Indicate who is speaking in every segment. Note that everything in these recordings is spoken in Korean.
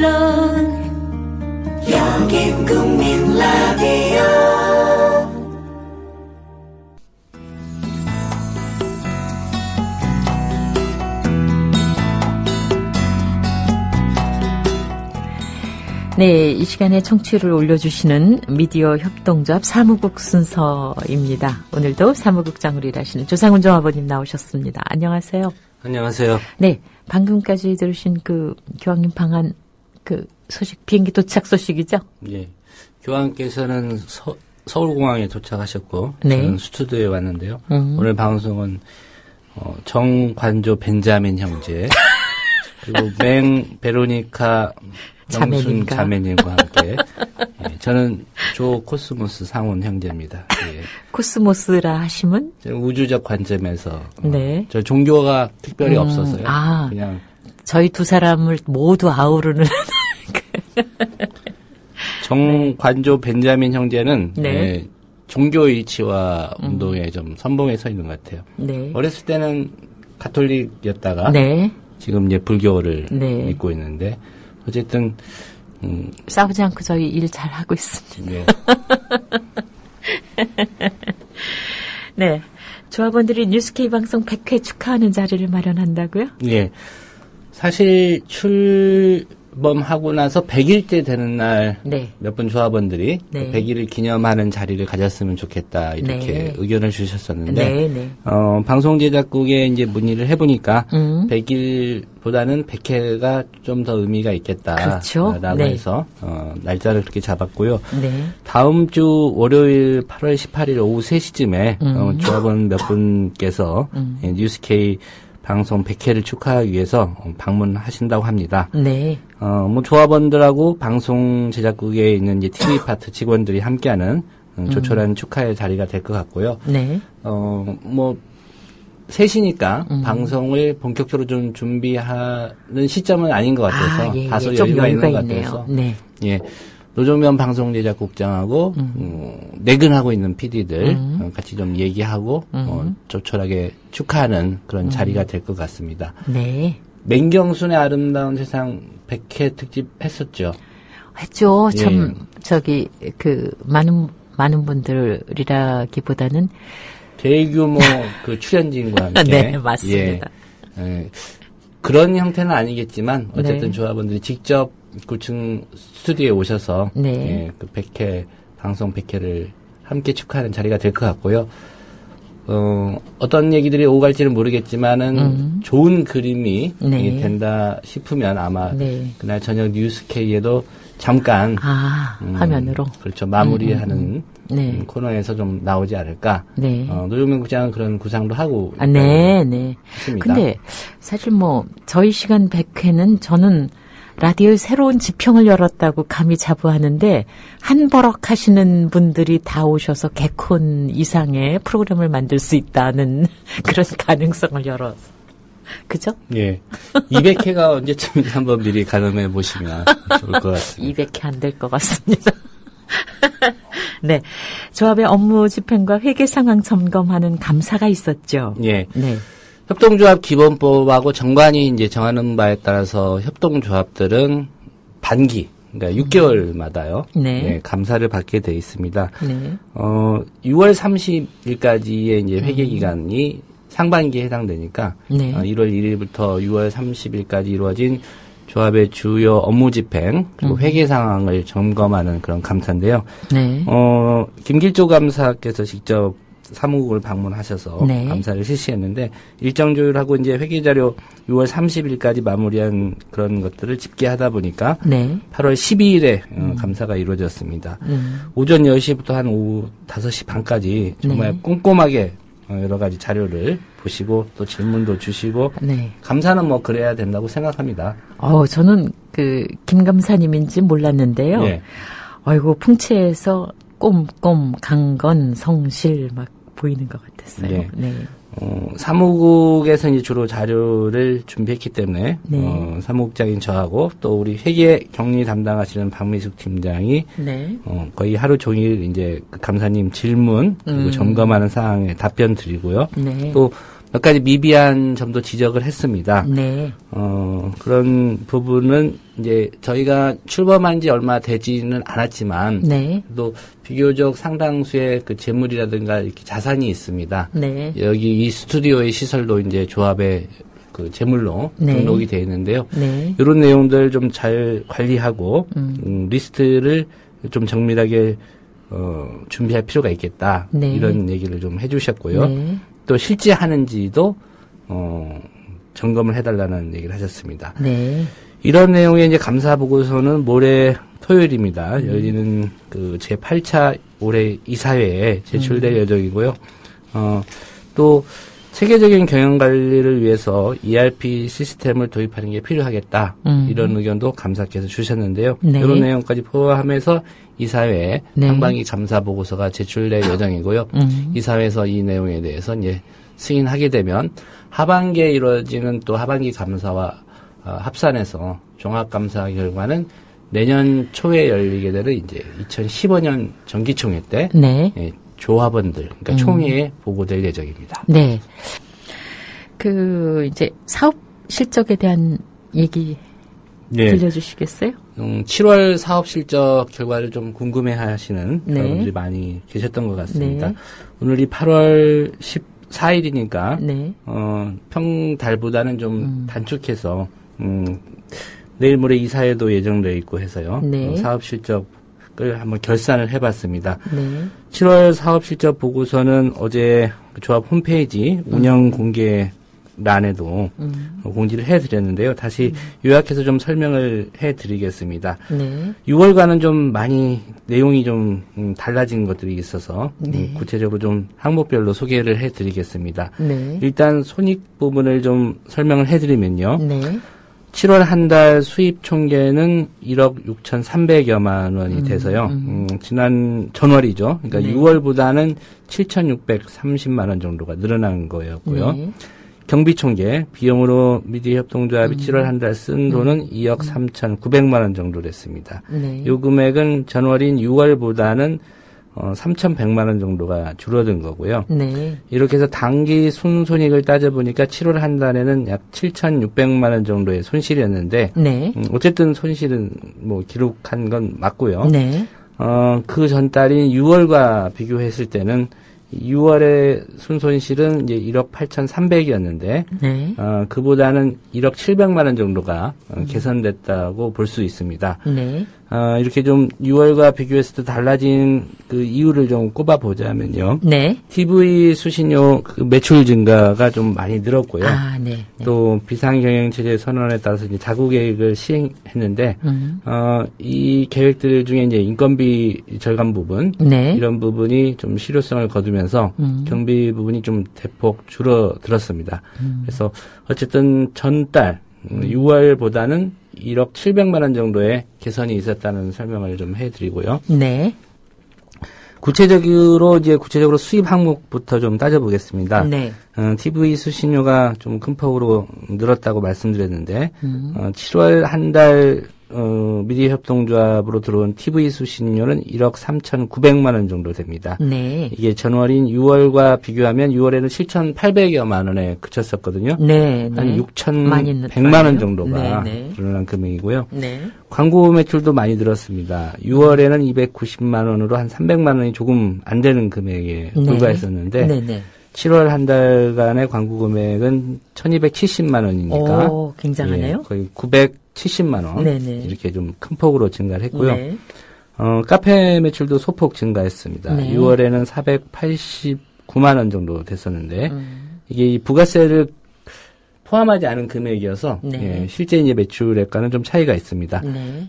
Speaker 1: 물론 여긴 국민 라디오.
Speaker 2: 네, 이 시간에 청취율을 올려주시는 미디어 협동조합 사무국 순서입니다. 오늘도 사무국장으로 일하시는 조상훈 조합원님 나오셨습니다. 안녕하세요.
Speaker 3: 안녕하세요.
Speaker 2: 네, 방금까지 들으신 그 교황님 방한 그 소식, 비행기 도착 소식이죠?
Speaker 3: 예. 교황께서는 서울공항에 도착하셨고,
Speaker 2: 네.
Speaker 3: 저는 스튜디오에 왔는데요. 오늘 방송은 정관조 벤자민 형제, 그리고 베로니카 영순 자매님과 함께, 예, 저는 조 코스모스 상훈 형제입니다. 예.
Speaker 2: 코스모스라 하시면?
Speaker 3: 우주적 관점에서,
Speaker 2: 네.
Speaker 3: 저 종교가 특별히 없어서요. 그냥
Speaker 2: 저희 두 사람을 모두 아우르는
Speaker 3: 정관조 벤자민 형제는
Speaker 2: 네.
Speaker 3: 예, 종교 이치와 운동에 좀 선봉에 서 있는 것 같아요.
Speaker 2: 네.
Speaker 3: 어렸을 때는 가톨릭이었다가
Speaker 2: 네.
Speaker 3: 지금 이제 불교를
Speaker 2: 네.
Speaker 3: 믿고 있는데 어쨌든
Speaker 2: 싸우지 않고 저희 일 잘 하고 있습니다.
Speaker 3: 네.
Speaker 2: 네. 조합원들이 뉴스K 방송 100회 축하하는 자리를 마련한다고요?
Speaker 3: 예. 사실 출범하고 나서 100일째 되는 날
Speaker 2: 네.
Speaker 3: 몇 분 조합원들이
Speaker 2: 네.
Speaker 3: 100일을 기념하는 자리를 가졌으면 좋겠다 이렇게
Speaker 2: 네.
Speaker 3: 의견을 주셨었는데
Speaker 2: 네, 네.
Speaker 3: 방송 제작국에 이제 문의를 해보니까 100일보다는 100회가 좀 더 의미가 있겠다라고
Speaker 2: 그렇죠. 네.
Speaker 3: 해서 날짜를 그렇게 잡았고요.
Speaker 2: 네.
Speaker 3: 다음 주 월요일 8월 18일 오후 3시쯤에 조합원 몇 분께서 예, 뉴스K 방송 100회를 축하하기 위해서 방문하신다고 합니다.
Speaker 2: 네.
Speaker 3: 뭐 조합원들하고 방송 제작국에 있는 이제 TV 파트 직원들이 함께하는 조촐한 축하의 자리가 될 것 같고요.
Speaker 2: 네.
Speaker 3: 뭐 셋이니까 방송을 본격적으로 좀 준비하는 시점은 아닌 것 같아서
Speaker 2: 예,
Speaker 3: 다소
Speaker 2: 좀
Speaker 3: 여유가 있는 것
Speaker 2: 있네요.
Speaker 3: 같아서
Speaker 2: 네.
Speaker 3: 예. 노종면 방송제작국장하고 내근하고 있는 PD들 같이 좀 얘기하고 조촐하게 축하하는 그런 자리가 될 것 같습니다.
Speaker 2: 네.
Speaker 3: 맹경순의 아름다운 세상 100회 특집 했었죠.
Speaker 2: 했죠.
Speaker 3: 예.
Speaker 2: 참 많은 분들이라기보다는
Speaker 3: 대규모 그 출연진과 함께
Speaker 2: 네, 맞습니다.
Speaker 3: 예. 그런 형태는 아니겠지만 어쨌든
Speaker 2: 네.
Speaker 3: 조합원들이 직접 9층 스튜디오에 오셔서
Speaker 2: 네.
Speaker 3: 예, 그 100회 방송 100회를 함께 축하하는 자리가 될 것 같고요. 어떤 얘기들이 오갈지는 모르겠지만은 좋은 그림이
Speaker 2: 네.
Speaker 3: 된다 싶으면 아마
Speaker 2: 네.
Speaker 3: 그날 저녁 뉴스K에도 잠깐
Speaker 2: 화면으로
Speaker 3: 그렇죠 마무리하는
Speaker 2: 네.
Speaker 3: 코너에서 좀 나오지 않을까.
Speaker 2: 네.
Speaker 3: 노종면 국장은 그런 구상도 하고
Speaker 2: 네, 네.
Speaker 3: 있습니다.
Speaker 2: 근데 사실 뭐 저희 시간 100회는 저는 라디오에 새로운 지평을 열었다고 감히 자부하는데 한버럭 하시는 분들이 다 오셔서 개콘 이상의 프로그램을 만들 수 있다는 그런 가능성을 열어서. 그죠?
Speaker 3: 예. 200회가 언제쯤인지 한번 미리 가늠해 보시면 좋을 것 같습니다.
Speaker 2: 200회 안 될 것 같습니다. 네. 조합의 업무 집행과 회계 상황 점검하는 감사가 있었죠.
Speaker 3: 예.
Speaker 2: 네.
Speaker 3: 협동조합 기본법하고 정관이 이제 정하는 바에 따라서 협동조합들은 반기, 그러니까 6개월마다요.
Speaker 2: 네.
Speaker 3: 예, 감사를 받게 돼 있습니다.
Speaker 2: 네.
Speaker 3: 6월 30일까지의 이제 회계 기간이 상반기에 해당되니까
Speaker 2: 네.
Speaker 3: 1월 1일부터 6월 30일까지 이루어진 조합의 주요 업무 집행 그리고 회계 상황을 점검하는 그런 감사인데요.
Speaker 2: 네.
Speaker 3: 김길조 감사께서 직접 사무국을 방문하셔서
Speaker 2: 네.
Speaker 3: 감사를 실시했는데 일정 조율하고 이제 회계 자료 6월 30일까지 마무리한 그런 것들을 집계하다 보니까
Speaker 2: 네.
Speaker 3: 8월 12일에 감사가 이루어졌습니다. 오전 10시부터 한 오후 5시 반까지 정말
Speaker 2: 네.
Speaker 3: 꼼꼼하게 여러 가지 자료를 보시고 또 질문도 주시고
Speaker 2: 네.
Speaker 3: 감사는 뭐 그래야 된다고 생각합니다.
Speaker 2: 저는 김 감사님인지 몰랐는데요.
Speaker 3: 예.
Speaker 2: 아이고, 풍채에서 꼼꼼, 강건, 성실 막 보이는 것 같았어요.
Speaker 3: 예.
Speaker 2: 네.
Speaker 3: 사무국에서 이제 주로 자료를 준비했기 때문에
Speaker 2: 네.
Speaker 3: 사무국장인 저하고 또 우리 회계 격리 담당하시는 박미숙 팀장이
Speaker 2: 네.
Speaker 3: 거의 하루 종일 이제 그 감사님 질문 그리고 점검하는 사항에 답변 드리고요.
Speaker 2: 네.
Speaker 3: 또 몇 가지 미비한 점도 지적을 했습니다.
Speaker 2: 네.
Speaker 3: 그런 부분은 이제 저희가 출범한 지 얼마 되지는 않았지만,
Speaker 2: 네.
Speaker 3: 또 비교적 상당수의 그 재물이라든가 이렇게 자산이 있습니다.
Speaker 2: 네.
Speaker 3: 여기 이 스튜디오의 시설도 이제 조합의 그 재물로
Speaker 2: 네.
Speaker 3: 등록이 되어 있는데요.
Speaker 2: 네.
Speaker 3: 이런 내용들 좀 잘 관리하고, 리스트를 좀 정밀하게, 준비할 필요가 있겠다.
Speaker 2: 네.
Speaker 3: 이런 얘기를 좀 해주셨고요.
Speaker 2: 네.
Speaker 3: 또 실제 하는지도 점검을 해달라는 얘기를 하셨습니다.
Speaker 2: 네.
Speaker 3: 이런 내용의 이제 감사 보고서는 모레 토요일입니다. 열리는 그 제 8차 올해 이사회에 제출될 예정이고요. 또 체계적인 경영 관리를 위해서 ERP 시스템을 도입하는 게 필요하겠다. 이런 의견도 감사께서 주셨는데요.
Speaker 2: 네.
Speaker 3: 이런 내용까지 포함해서 이사회에
Speaker 2: 네.
Speaker 3: 상반기 감사 보고서가 제출될 예정이고요. 이사회에서 이 내용에 대해서 이제 승인하게 되면 하반기에 이루어지는 또 하반기 감사와 합산해서 종합 감사 결과는 내년 초에 열리게 되는 이제 2015년 정기총회 때
Speaker 2: 네.
Speaker 3: 예, 조합원들, 그러니까 총회에 보고될 예정입니다.
Speaker 2: 네. 이제 사업 실적에 대한 얘기
Speaker 3: 네.
Speaker 2: 들려주시겠어요?
Speaker 3: 7월 사업 실적 결과를 좀 궁금해 하시는
Speaker 2: 네.
Speaker 3: 여러분들이 많이 계셨던 것 같습니다.
Speaker 2: 네.
Speaker 3: 오늘이 8월 14일이니까,
Speaker 2: 네.
Speaker 3: 평달보다는 좀 단축해서, 내일 모레 이사회도 예정되어 있고 해서요.
Speaker 2: 네.
Speaker 3: 사업 실적을 한번 결산을 해봤습니다.
Speaker 2: 네.
Speaker 3: 7월 사업 실적 보고서는 어제 조합 홈페이지 운영 공개란에도 공지를 해드렸는데요. 다시 요약해서 좀 설명을 해드리겠습니다.
Speaker 2: 네.
Speaker 3: 6월과는 좀 많이 내용이 좀 달라진 것들이 있어서
Speaker 2: 네.
Speaker 3: 구체적으로 좀 항목별로 소개를 해드리겠습니다.
Speaker 2: 네.
Speaker 3: 일단 손익 부분을 좀 설명을 해드리면요.
Speaker 2: 네.
Speaker 3: 7월 한 달 수입 총계는 1억 6,300여만 원이 돼서요. 지난 전월이죠. 그러니까
Speaker 2: 네.
Speaker 3: 6월보다는 7,630만 원 정도가 늘어난 거였고요.
Speaker 2: 네.
Speaker 3: 경비 총계 비용으로 미디어 협동조합이 7월 한 달 쓴 돈은 2억 3,900만 원 정도 됐습니다.
Speaker 2: 네.
Speaker 3: 이 금액은 전월인 6월보다는 3,100만 원 정도가 줄어든 거고요.
Speaker 2: 네.
Speaker 3: 이렇게 해서 당기 순손익을 따져보니까 7월 한 달에는 약 7,600만 원 정도의 손실이었는데,
Speaker 2: 네.
Speaker 3: 어쨌든 손실은 뭐 기록한 건 맞고요.
Speaker 2: 네.
Speaker 3: 그 전달인 6월과 비교했을 때는 6월의 순손실은 이제 1억 8,300이었는데,
Speaker 2: 네.
Speaker 3: 그보다는 1억 700만 원 정도가 개선됐다고 볼 수 있습니다.
Speaker 2: 네.
Speaker 3: 이렇게 좀 6월과 비교했을 때 달라진 그 이유를 좀 꼽아보자면요.
Speaker 2: 네.
Speaker 3: TV 수신료 그 매출 증가가 좀 많이 늘었고요.
Speaker 2: 아, 네. 네.
Speaker 3: 또 비상경영체제 선언에 따라서 이제 자구 계획을 시행했는데, 이 계획들 중에 이제 인건비 절감 부분,
Speaker 2: 네.
Speaker 3: 이런 부분이 좀 실효성을 거두면서 경비 부분이 좀 대폭 줄어들었습니다. 그래서 어쨌든 전달 6월보다는 1억 700만 원 정도의 개선이 있었다는 설명을 좀 해드리고요.
Speaker 2: 네.
Speaker 3: 구체적으로 수입 항목부터 좀 따져보겠습니다.
Speaker 2: 네.
Speaker 3: TV 수신료가 좀 큰 폭으로 늘었다고 말씀드렸는데, 7월 한 달 미디어 협동조합으로 들어온 TV 수신료는 1억 3,900만 원 정도 됩니다.
Speaker 2: 네.
Speaker 3: 이게 전월인 6월과 비교하면 6월에는 7,800여만 원에 그쳤었거든요.
Speaker 2: 네.
Speaker 3: 한
Speaker 2: 네.
Speaker 3: 6,100만 원 정도가
Speaker 2: 네. 네.
Speaker 3: 늘어난 금액이고요.
Speaker 2: 네.
Speaker 3: 광고 매출도 많이 늘었습니다. 6월에는 290만 원으로 한 300만 원이 조금 안 되는 금액에
Speaker 2: 네.
Speaker 3: 불과했었는데,
Speaker 2: 네. 네.
Speaker 3: 7월 한 달간의 광고 금액은 1,270만 원이니까
Speaker 2: 오, 굉장하네요.
Speaker 3: 예, 거의 970만 원
Speaker 2: 네네.
Speaker 3: 이렇게 좀 큰 폭으로 증가를 했고요.
Speaker 2: 네.
Speaker 3: 카페 매출도 소폭 증가했습니다.
Speaker 2: 네.
Speaker 3: 6월에는 489만 원 정도 됐었는데 이게 이 부가세를 포함하지 않은 금액이어서
Speaker 2: 네.
Speaker 3: 예, 실제 이제 매출액과는 좀 차이가 있습니다.
Speaker 2: 네.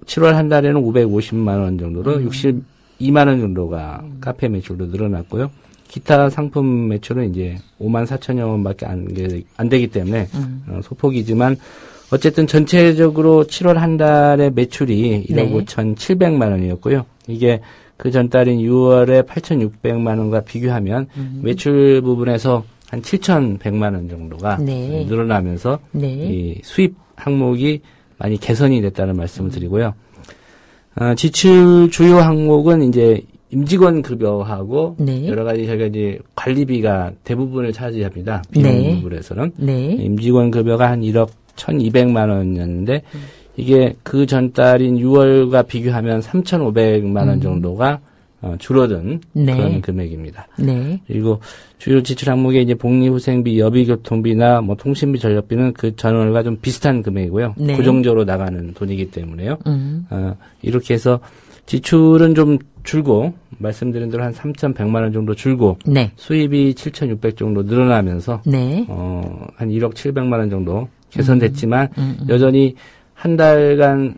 Speaker 3: 7월 한 달에는 550만 원 정도로 62만 원 정도가 카페 매출도 늘어났고요. 기타 상품 매출은 이제 5만 4천여 원밖에 안 되기 때문에 소폭이지만 어쨌든 전체적으로 7월 한 달의 매출이 1억
Speaker 2: 네.
Speaker 3: 5,700만 원이었고요. 이게 그 전달인 6월에 8,600만 원과 비교하면 매출 부분에서 한 7,100만 원 정도가
Speaker 2: 네.
Speaker 3: 늘어나면서
Speaker 2: 네.
Speaker 3: 이 수입 항목이 많이 개선이 됐다는 말씀을 드리고요. 지출 주요 항목은 이제 임직원 급여하고
Speaker 2: 네.
Speaker 3: 여러 가지 저희가 이제 관리비가 대부분을 차지합니다.
Speaker 2: 네.
Speaker 3: 비용부에서는
Speaker 2: 네.
Speaker 3: 임직원 급여가 한 1억 1,200만 원이었는데 이게 그 전달인 6월과 비교하면 3,500만 원 정도가 줄어든
Speaker 2: 네.
Speaker 3: 그런 금액입니다.
Speaker 2: 네.
Speaker 3: 그리고 주요 지출 항목에 이제 복리후생비, 여비교통비나 뭐 통신비, 전력비는 그 전월과 좀 비슷한 금액이고요.
Speaker 2: 네.
Speaker 3: 고정적으로 나가는 돈이기 때문에요. 이렇게 해서 지출은 좀 줄고 말씀드린 대로 한 3,100만 원 정도 줄고
Speaker 2: 네.
Speaker 3: 수입이 7,600 정도 늘어나면서
Speaker 2: 네.
Speaker 3: 한 1억 700만 원 정도 개선됐지만 여전히 한 달간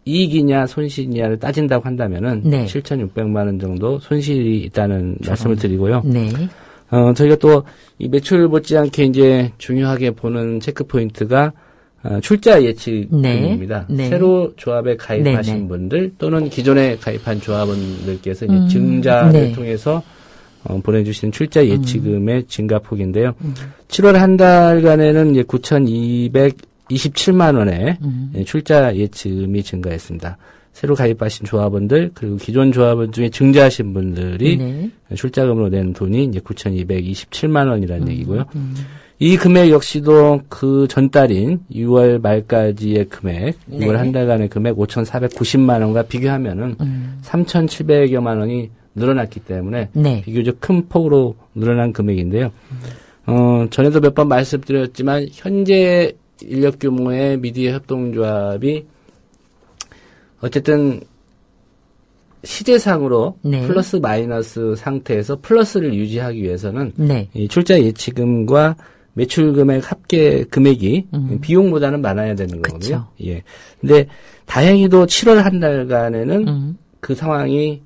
Speaker 3: 이익이냐 손실이냐를 따진다고 한다면은
Speaker 2: 네.
Speaker 3: 7,600만 원 정도 손실이 있다는 말씀을 드리고요.
Speaker 2: 네.
Speaker 3: 저희가 또 이 매출 못지않게 이제 중요하게 보는 체크 포인트가 출자 예측입니다.
Speaker 2: 네.
Speaker 3: 새로 조합에 가입하신
Speaker 2: 네.
Speaker 3: 분들 또는 기존에 가입한 조합원들께서 이제 증자를
Speaker 2: 네.
Speaker 3: 통해서 보내주신 출자 예치금의 증가폭인데요. 7월 한 달간에는 이제 9,227만 원의 출자 예치금이 증가했습니다. 새로 가입하신 조합원들 그리고 기존 조합원 중에 증자하신 분들이
Speaker 2: 네.
Speaker 3: 출자금으로 낸 돈이 이제 9,227만 원이라는 얘기고요. 이 금액 역시도 그 전달인 6월 말까지의 금액,
Speaker 2: 네.
Speaker 3: 6월 한 달간의 금액 5,490만 원과 비교하면은 3,700여만 원이 늘어났기 때문에
Speaker 2: 네.
Speaker 3: 비교적 큰 폭으로 늘어난 금액인데요. 전에도 몇 번 말씀드렸지만 현재 인력 규모의 미디어 협동조합이 어쨌든 시제상으로
Speaker 2: 네.
Speaker 3: 플러스 마이너스 상태에서 플러스를 유지하기 위해서는
Speaker 2: 네.
Speaker 3: 이 출자 예치금과 매출 금액 합계 금액이 비용보다는 많아야 되는 거거든요.
Speaker 2: 그쵸.
Speaker 3: 예. 근데 다행히도 7월 한 달간에는 그 상황이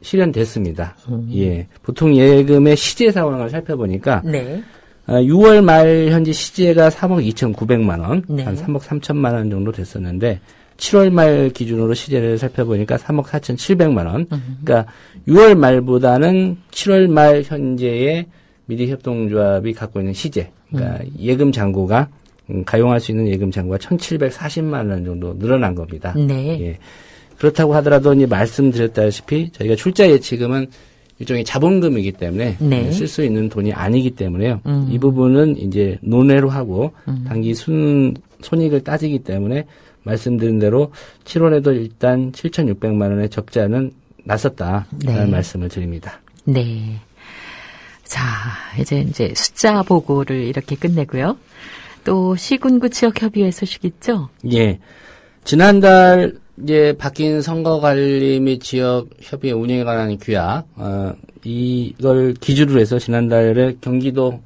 Speaker 3: 실현됐습니다. 예. 보통 예금의 시제 상황을 살펴보니까
Speaker 2: 네.
Speaker 3: 6월 말 현재 시제가 3억 2,900만 원,
Speaker 2: 네.
Speaker 3: 한 3억 3천만 원 정도 됐었는데 7월 말 기준으로 시제를 살펴보니까 3억 4,700만 원. 그러니까 6월 말보다는 7월 말 현재의 미디어 협동조합이 갖고 있는 시제, 그러니까 예금 잔고가 가용할 수 있는 예금 잔고가 1,740만 원 정도 늘어난 겁니다.
Speaker 2: 네.
Speaker 3: 예. 그렇다고 하더라도 이제 말씀드렸다시피 저희가 출자 예치금은 일종의 자본금이기 때문에
Speaker 2: 네.
Speaker 3: 쓸 수 있는 돈이 아니기 때문에요. 이 부분은 이제 논외로 하고 단기 손익을 따지기 때문에 말씀드린 대로 7월에도 일단 7,600만 원의 적자는 났었다라는
Speaker 2: 네.
Speaker 3: 말씀을 드립니다.
Speaker 2: 네. 자, 이제 숫자 보고를 이렇게 끝내고요. 또 시군구 지역협의회 소식 있죠?
Speaker 3: 예. 지난달 이제 바뀐 선거관리 및 지역협의회 운영에 관한 규약, 이걸 기준으로 해서 지난달에 경기도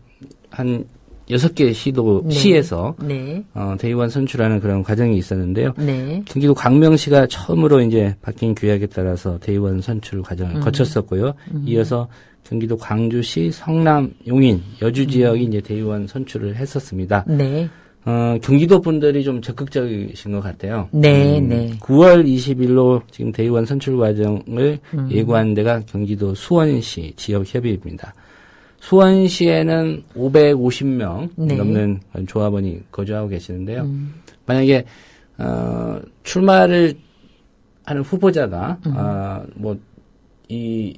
Speaker 3: 한 6개 시에서
Speaker 2: 네.
Speaker 3: 대의원 선출하는 그런 과정이 있었는데요.
Speaker 2: 네.
Speaker 3: 경기도 광명시가 처음으로 이제 바뀐 규약에 따라서 대의원 선출 과정을 거쳤었고요. 이어서 경기도 광주시, 성남, 용인, 여주 지역이 이제 대의원 선출을 했었습니다.
Speaker 2: 네.
Speaker 3: 경기도 분들이 좀 적극적이신 것 같아요.
Speaker 2: 네, 네.
Speaker 3: 9월 20일로 지금 대의원 선출 과정을 예고한 데가 경기도 수원시 지역협의회입니다. 수원시에는 550명
Speaker 2: 네.
Speaker 3: 넘는 조합원이 거주하고 계시는데요. 만약에 출마를 하는 후보자가 이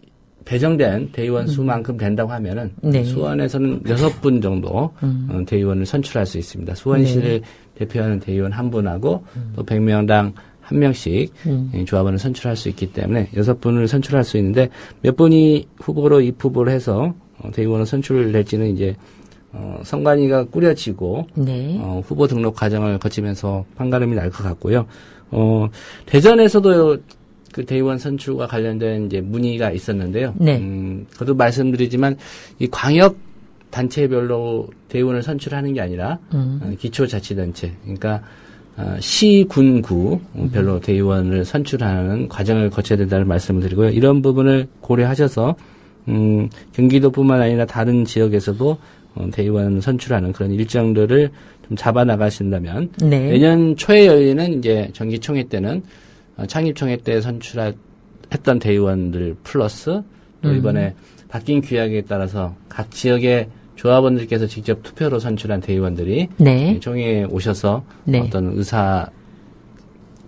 Speaker 3: 배정된 대의원 수만큼 된다고 하면은
Speaker 2: 네.
Speaker 3: 수원에서는 6분 정도 대의원을 선출할 수 있습니다. 수원시를 대표하는 대의원 한 분하고 또 100명당 한 명씩 조합원을 선출할 수 있기 때문에 6분을 선출할 수 있는데 몇 분이 후보로 입후보를 해서 대의원을 선출될지는 이제 선관위가 꾸려지고
Speaker 2: 네.
Speaker 3: 후보 등록 과정을 거치면서 판가름이 날 것 같고요. 대전에서도 그 대의원 선출과 관련된 이제 문의가 있었는데요.
Speaker 2: 네.
Speaker 3: 거듭 말씀드리지만 이 광역 단체별로 대의원을 선출하는 게 아니라 기초자치단체, 그러니까 시, 군, 구 별로 대의원을 선출하는 과정을 거쳐야 된다는 말씀을 드리고요. 이런 부분을 고려하셔서 경기도뿐만 아니라 다른 지역에서도 대의원 선출하는 그런 일정들을 좀 잡아 나가신다면
Speaker 2: 네.
Speaker 3: 내년 초에 열리는 이제 정기총회 때는 창립총회 때 선출했던 대의원들 플러스 또 이번에 바뀐 규약에 따라서 각 지역의 조합원들께서 직접 투표로 선출한 대의원들이
Speaker 2: 네.
Speaker 3: 총회에 오셔서
Speaker 2: 네.
Speaker 3: 어떤 의사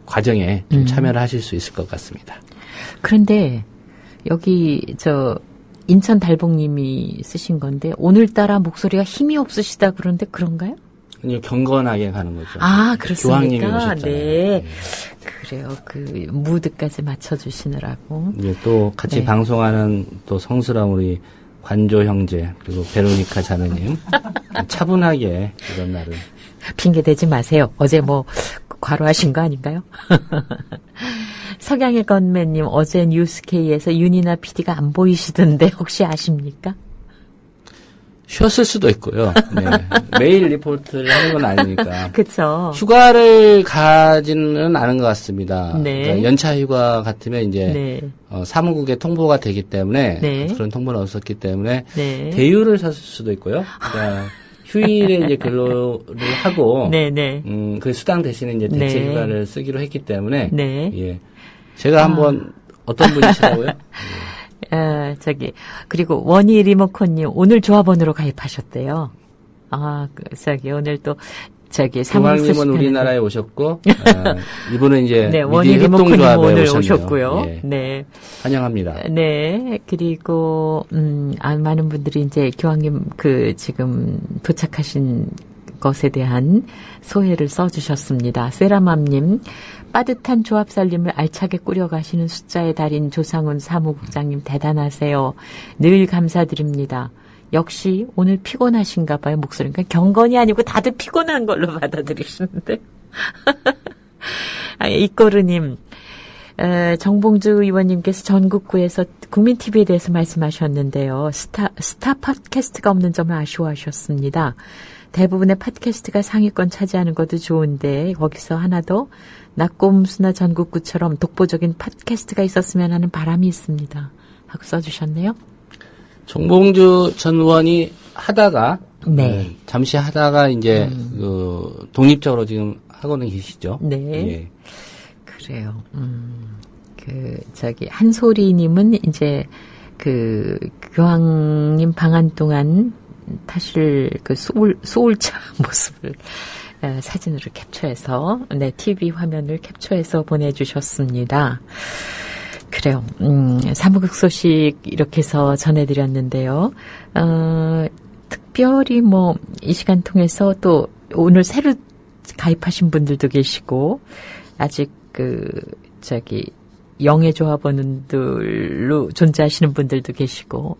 Speaker 3: 과정에 좀 참여를 하실 수 있을 것 같습니다.
Speaker 2: 그런데 여기 인천 달봉님이 쓰신 건데 오늘따라 목소리가 힘이 없으시다 그런데 그런가요?
Speaker 3: 아니요, 경건하게 가는 거죠.
Speaker 2: 아, 그렇습니까?
Speaker 3: 교황님이 오셨잖아요.
Speaker 2: 네. 그래요. 그 무드까지 맞춰주시느라고.
Speaker 3: 이제 또 같이
Speaker 2: 네.
Speaker 3: 방송하는 또 성스러운 우리 관조 형제 그리고 베로니카 자매님 차분하게 이런 날은
Speaker 2: 핑계 대지 마세요. 어제 뭐 과로하신 거 아닌가요? 석양의 건매님 어제 뉴스K에서 윤이나 PD가 안 보이시던데 혹시 아십니까?
Speaker 3: 쉬었을 수도 있고요. 네. 매일 리포트를 하는 건 아니니까.
Speaker 2: 그렇죠.
Speaker 3: 휴가를 가지는 않은 것 같습니다.
Speaker 2: 네.
Speaker 3: 그러니까 연차 휴가 같으면 이제
Speaker 2: 네.
Speaker 3: 사무국에 통보가 되기 때문에
Speaker 2: 네.
Speaker 3: 그런 통보는 없었기 때문에
Speaker 2: 네.
Speaker 3: 대유를 샀을 수도 있고요. 그러니까 휴일에 이제 근로를 하고
Speaker 2: 네네.
Speaker 3: 그 수당 대신에 이제 대체
Speaker 2: 네.
Speaker 3: 휴가를 쓰기로 했기 때문에
Speaker 2: 네.
Speaker 3: 예. 제가 한번 어떤 분이시라고요?
Speaker 2: 그리고 원희 리모컨님 오늘 조합원으로 가입하셨대요. 오늘 또
Speaker 3: 중앙님은 우리나라에 오셨고 이분은 이제
Speaker 2: 네, 원희
Speaker 3: 미디어
Speaker 2: 리모컨님
Speaker 3: 협동조합에
Speaker 2: 오늘
Speaker 3: 오셨네요.
Speaker 2: 오셨고요.
Speaker 3: 예.
Speaker 2: 네.
Speaker 3: 환영합니다.
Speaker 2: 네. 그리고 많은 분들이 이제 교황님 지금 도착하신 것에 대한 소회를 써주셨습니다. 세라맘님, 빠듯한 조합 살림을 알차게 꾸려가시는 숫자의 달인 조상훈 사무국장님 대단하세요. 늘 감사드립니다. 역시 오늘 피곤하신가 봐요. 목소리가 경건이 아니고 다들 피곤한 걸로 받아들이시는데. 이꼬르님, 정봉주 의원님께서 전국구에서 국민TV에 대해서 말씀하셨는데요. 스타 팟캐스트가 없는 점을 아쉬워하셨습니다. 대부분의 팟캐스트가 상위권 차지하는 것도 좋은데 거기서 하나 더 낙곰수나 전국구처럼 독보적인 팟캐스트가 있었으면 하는 바람이 있습니다. 하고 써주셨네요.
Speaker 3: 정봉주 전 의원이 하다가
Speaker 2: 네.
Speaker 3: 잠시 하다가 이제 독립적으로 지금 하고는 계시죠.
Speaker 2: 네.
Speaker 3: 예.
Speaker 2: 그래요. 한소리님은 이제 교황님 방한 동안 타실 소울차 모습을 사진으로 캡처해서 TV 화면을 capture해서 보내주셨습니다. 그래요. 사무국 소식 이렇게 해서 전해드렸는데요. 특별히 이 시간 통해서 또 오늘 새로 가입하신 분들도 계시고 아직 영예 조합원들로 존재하시는 분들도 계시고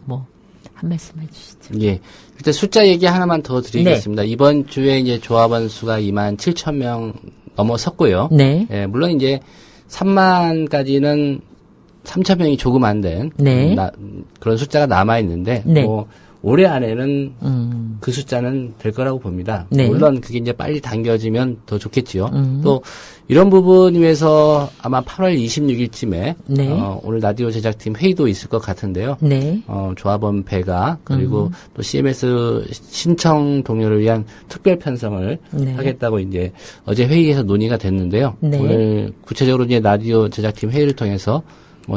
Speaker 2: 한 말씀 해주시죠.
Speaker 3: 예. 일단 숫자 얘기 하나만 더 드리겠습니다.
Speaker 2: 네.
Speaker 3: 이번 주에 이제 조합원 수가 27,000명 넘어섰고요.
Speaker 2: 네.
Speaker 3: 예, 물론 이제 3만까지는 3,000명이 조금 안 된
Speaker 2: 네.
Speaker 3: 그런 숫자가 남아 있는데
Speaker 2: 네.
Speaker 3: 올해 안에는 그 숫자는 될 거라고 봅니다.
Speaker 2: 네.
Speaker 3: 물론 그게 이제 빨리 당겨지면 더 좋겠지요. 또 이런 부분 위해서 아마 8월 26일쯤에
Speaker 2: 네.
Speaker 3: 오늘 라디오 제작팀 회의도 있을 것 같은데요.
Speaker 2: 네.
Speaker 3: 조합원 배가 그리고 또 CMS 신청 동료를 위한 특별 편성을
Speaker 2: 네.
Speaker 3: 하겠다고 이제 어제 회의에서 논의가 됐는데요.
Speaker 2: 네.
Speaker 3: 오늘 구체적으로 이제 라디오 제작팀 회의를 통해서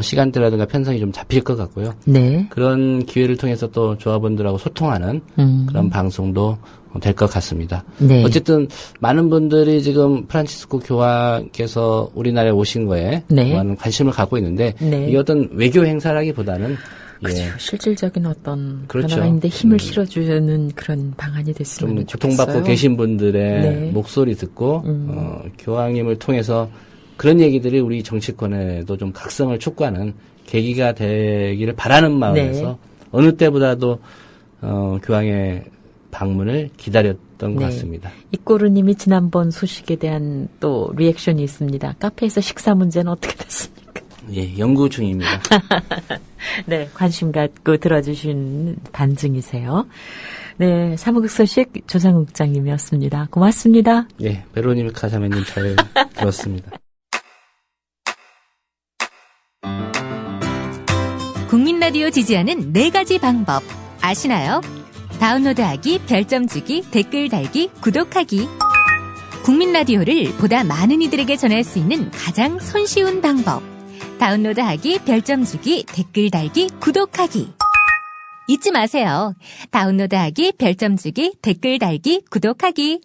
Speaker 3: 시간대라든가 편성이 좀 잡힐 것 같고요.
Speaker 2: 네.
Speaker 3: 그런 기회를 통해서 또 조합원들하고 소통하는 그런 방송도 될 것 같습니다.
Speaker 2: 네.
Speaker 3: 어쨌든 많은 분들이 지금 프란치스코 교황께서 우리나라에 오신 거에
Speaker 2: 네.
Speaker 3: 많은 관심을 갖고 있는데
Speaker 2: 네.
Speaker 3: 이게 어떤 외교 행사라기보다는
Speaker 2: 그렇죠. 실질적인 어떤
Speaker 3: 그렇죠.
Speaker 2: 변화가 있는데 힘을 실어주는 그런 방안이 됐으면
Speaker 3: 좀
Speaker 2: 좋겠어요.
Speaker 3: 고통받고 계신 분들의
Speaker 2: 네.
Speaker 3: 목소리 듣고 교황님을 통해서 그런 얘기들이 우리 정치권에도 좀 각성을 촉구하는 계기가 되기를 바라는 마음에서
Speaker 2: 네.
Speaker 3: 어느 때보다도 교황의 방문을 기다렸던 것
Speaker 2: 네.
Speaker 3: 같습니다.
Speaker 2: 이꼬르님이 지난번 소식에 대한 또 리액션이 있습니다. 카페에서 식사 문제는 어떻게 됐습니까?
Speaker 3: 예, 연구 중입니다.
Speaker 2: 네, 관심 갖고 들어주신 반증이세요. 네, 사무국 소식 조상욱 국장님이었습니다. 고맙습니다.
Speaker 3: 예, 베로니카 자매님 잘 들었습니다.
Speaker 4: 국민 라디오 지지하는 4가지 방법 아시나요? 다운로드하기, 별점 주기, 댓글 달기, 구독하기. 국민 라디오를 보다 많은 이들에게 전할 수 있는 가장 손쉬운 방법. 다운로드하기, 별점 주기, 댓글 달기, 구독하기. 잊지 마세요. 다운로드하기, 별점 주기, 댓글 달기, 구독하기.